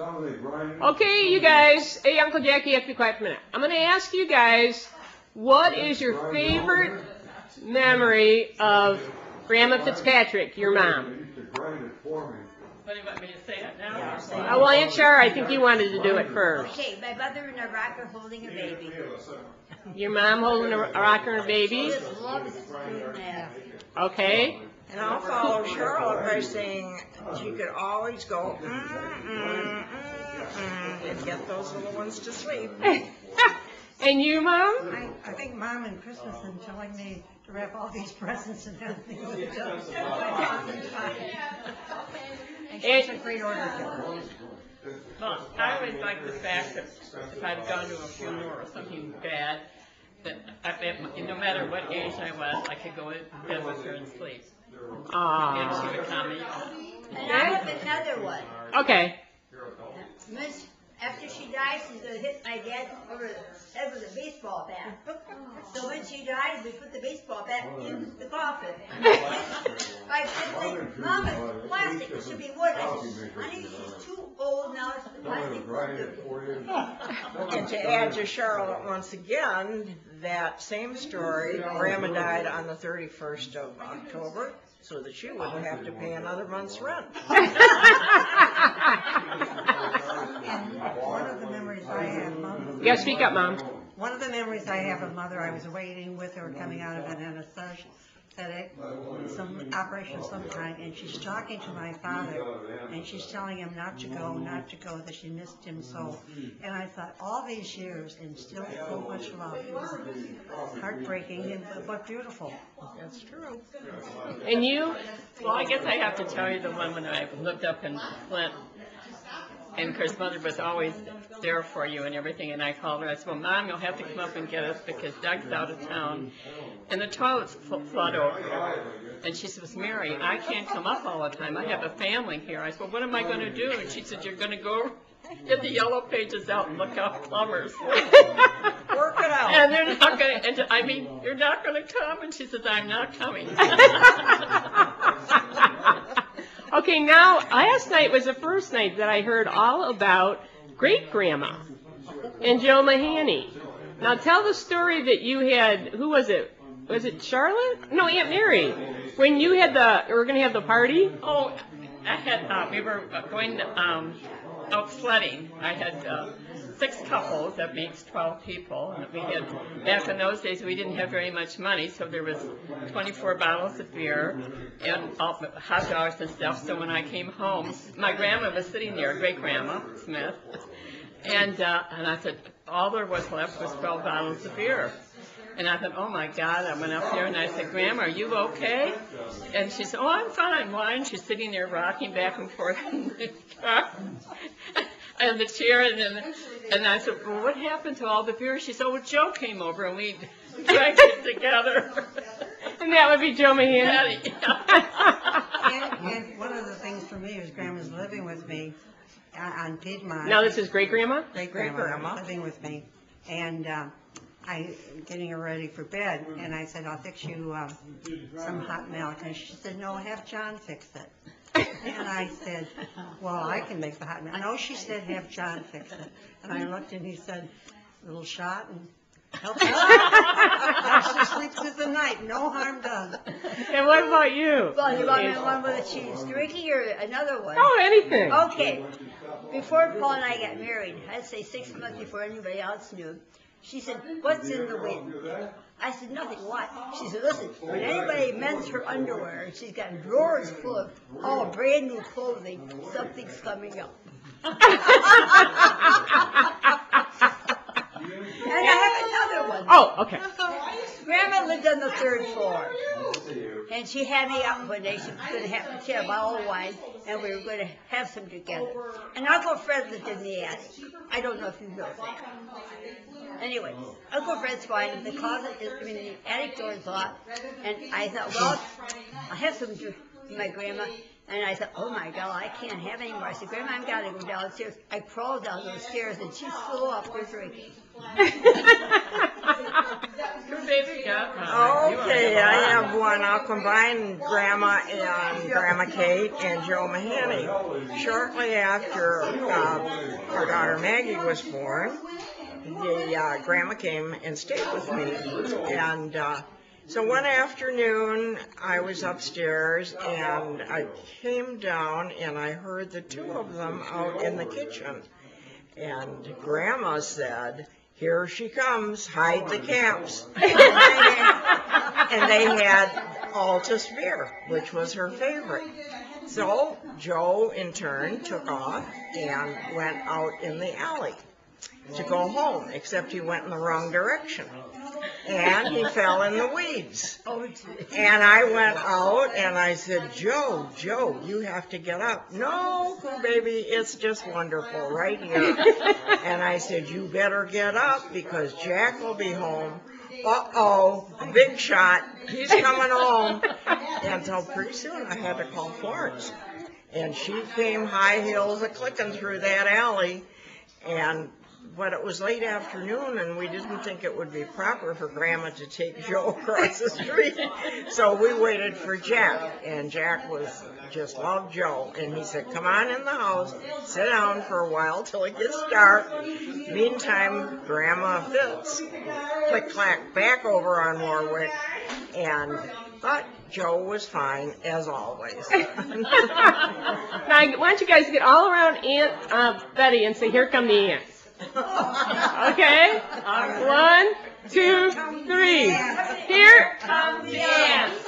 Okay, you guys. Hey, Uncle Jackie, you have to be quiet for a minute. I'm going to ask you guys, what is your favorite memory of Grandma Fitzpatrick, your mom? What do you want me to say it now? Well, Aunt Char, I think you wanted to do it first. Okay, my mother in a rocker holding a baby. Your mom holding a rocker and a baby? She just loves doing that. Okay. And I'll follow Charlotte by saying she could always go, and get those little ones to sleep. And you, Mom? I think Mom and Christmas and telling me to wrap all these presents and everything. And she's a great order giver. Well, I always like the fact that if I'd gone to a funeral or something bad, that no matter what age I was, I could go in bed with her and sleep. And she would calm me down. And I have another one. Okay. Miss, after she dies, she's going to hit my dad over the head with a baseball bat. So when she dies, we put the baseball bat in the coffin. I said, Mom, it's plastic. It should be wood. I said, honey, she's too old now. It's plastic. And to add to Charlotte once again, that same story, Grandma died on the 31st of October, so that she wouldn't have to pay another month's rent. And one of the memories I have, Mom. You gotta speak up, Mom. One of the memories I have of Mother, I was waiting with her coming out of an anesthetic, some operation of some kind, and she's talking to my father, and she's telling him not to go, that she missed him so. And I thought, all these years, and still so much love. It was heartbreaking, but beautiful. That's true. And you? Well, I guess I have to tell you the one when I lived up in Flint. And of course, Mother was always there for you and everything. And I called her. I said, well, Mom, you'll have to come up and get us because Doug's out of town. And the toilets flood over. And she said, Mary, I can't come up all the time. I have a family here. I said, well, what am I going to do? And she said, you're going to go get the yellow pages out and look out plumbers. Work it out. And they're not going to, I mean, you're not going to come? And she says, I'm not coming. Okay, now, last night was the first night that I heard all about great-grandma and Joe Mahoney. Now, tell the story that you had, who was it? Was it Charlotte? No, Aunt Mary. When you had we were going to have the party? Oh, I had, we were going out sledding. I had 6 couples, that makes 12 people. And we had, back in those days, we didn't have very much money, so there was 24 bottles of beer and hot dogs and stuff. So when I came home, my grandma was sitting there, great-grandma Smith, and I said, all there was left was 12 bottles of beer. And I thought, oh my God, I went up there and I said, Grandma, are you okay? And she said, oh, I'm fine. Why? And she's sitting there rocking back and forth in the car. And the chair, and I said, well, what happened to all the beer? She said, well, Joe came over and we drank it together. And that would be Joe Mahoney. And one of the things for me is Grandma's living with me on Piedmont. Now this is great-grandma? Great-grandma living with me. And I getting her ready for bed, and I said, I'll fix you some hot milk. And she said, no, have John fix it. And I said, well, I can make the hot milk. No, she said, have John fix it. And I looked, and he said, little shot, and help her sleep through the night. No harm done. And what about you? Well, you want me one with a cheese drinking or another one? Oh, anything. Okay. Before Paul and I got married, I'd say 6 months before anybody else knew, she said, what's in the wind? I said, nothing. What? She said, listen, when anybody mends her underwear, and she's got drawers full of all brand new clothing, something's coming up. And I have another one. Oh, okay. Grandma lived on the 3rd floor. And she had me up one day. She was going to have a bottle of wine, and we were going to have some together. And Uncle Fred lived in the attic. I don't know if you know that. Anyway, Uncle Fred's fine, and the closet is, the attic door is locked. And I thought, well, I'll have some drink with my grandma. And I thought, oh my God, I can't have any more. I said, Grandma, I've got to go downstairs. I crawled down those stairs and she flew up her drinking. Okay, I have one. I'll combine Grandma and Grandma Kate and Joe Mahoney. Shortly after our daughter Maggie was born, the Grandma came and stayed with me. And so one afternoon, I was upstairs and I came down and I heard the two of them out in the kitchen. And Grandma said, "Here she comes, hide the caps." And they had Altus beer, which was her favorite. So Joe, in turn, took off and went out in the alley to go home, except he went in the wrong direction. And he fell in the weeds. And I went out and I said, Joe, you have to get up. No, baby, it's just wonderful right here. And I said, you better get up because Jack will be home. Uh-oh, big shot. He's coming home. And so pretty soon I had to call Florence. And she came high heels a-clicking through that alley. But it was late afternoon, and we didn't think it would be proper for Grandma to take Joe across the street. So we waited for Jack, and Jack just loved Joe. And he said, come on in the house, sit down for a while till it gets dark. Meantime, Grandma Fitz click-clack back over on Warwick, but Joe was fine, as always. Now, why don't you guys get all around Aunt Betty and say, here come the aunts. Okay? 1, 2, 3. Here comes the ants.